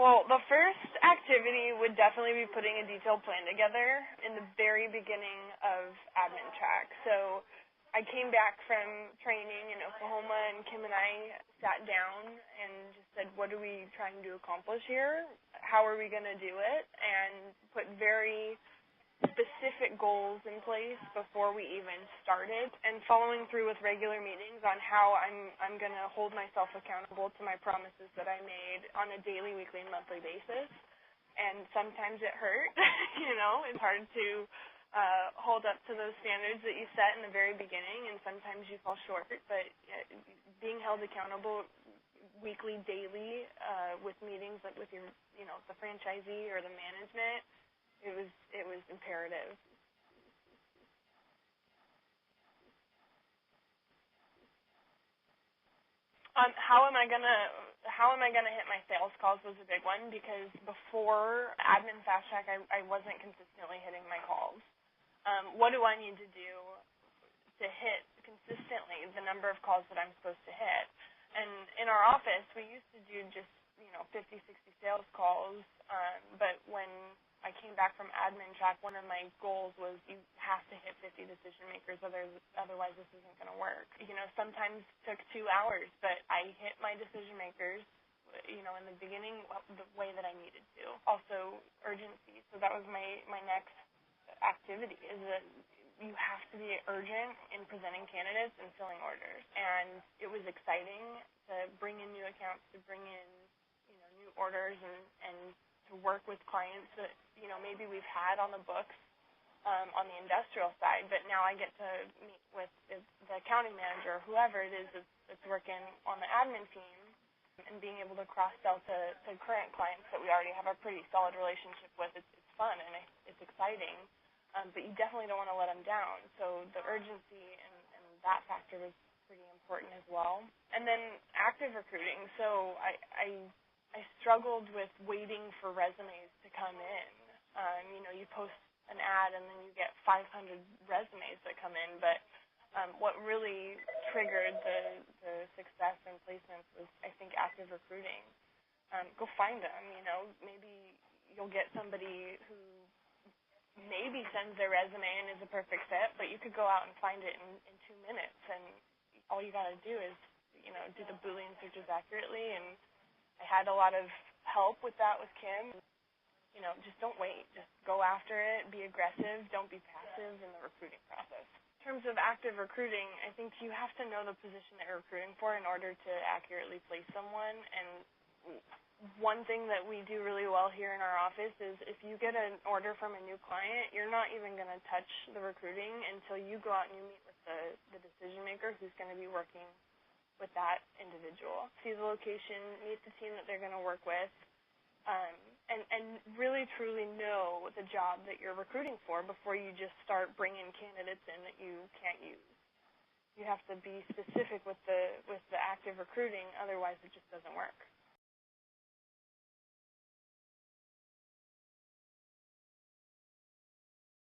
Well, the first activity would definitely be putting a detailed plan together in the very beginning of admin track. So I came back from training in Oklahoma, and Kim and I sat down and just said, what are we trying to accomplish here? How are we going to do it? And put very specific goals in place before we even started, and following through with regular meetings on how I'm going to hold myself accountable to my promises that I made on a daily, weekly, and monthly basis. And sometimes it hurt, it's hard to hold up to those standards that you set in the very beginning, and sometimes you fall short, but being held accountable weekly, daily, with meetings like with your, the franchisee or the management, it was imperative. How am I gonna hit my sales calls was a big one, because before Admin Fast Track, I wasn't consistently hitting my calls. What do I need to do to hit consistently the number of calls that I'm supposed to hit? And in our office, we used to do just 50, 60 sales calls, but when I came back from admin track, one of my goals was you have to hit 50 decision makers, otherwise this isn't going to work. Sometimes it took 2 hours, but I hit my decision makers, in the beginning the way that I needed to. Also, urgency. So that was my next activity, is that you have to be urgent in presenting candidates and filling orders. And it was exciting to bring in new accounts, to bring in, new orders, and to work with clients that, maybe we've had on the books on the industrial side, but now I get to meet with the accounting manager, or whoever it is that's working on the admin team, and being able to cross-sell to current clients that we already have a pretty solid relationship with. It's fun and it's exciting, but you definitely don't want to let them down. So the urgency and that factor was pretty important as well. And then active recruiting. So I struggled with waiting for resumes to come in. You post an ad and then you get 500 resumes that come in, but what really triggered the success and placements was, I think, active recruiting. Go find them, maybe you'll get somebody who maybe sends their resume and is a perfect fit, but you could go out and find it in 2 minutes, and all you got to do is, do the Boolean searches accurately, and I had a lot of help with that with Kim. Just don't wait. Just go after it. Be aggressive. Don't be passive in the recruiting process. In terms of active recruiting, I think you have to know the position that you're recruiting for in order to accurately place someone. And one thing that we do really well here in our office is if you get an order from a new client, you're not even going to touch the recruiting until you go out and you meet with the decision maker who's going to be working with that individual. See the location, meet the team that they're going to work with, and really truly know the job that you're recruiting for before you just start bringing candidates in that you can't use. You have to be specific with the active recruiting, otherwise it just doesn't work.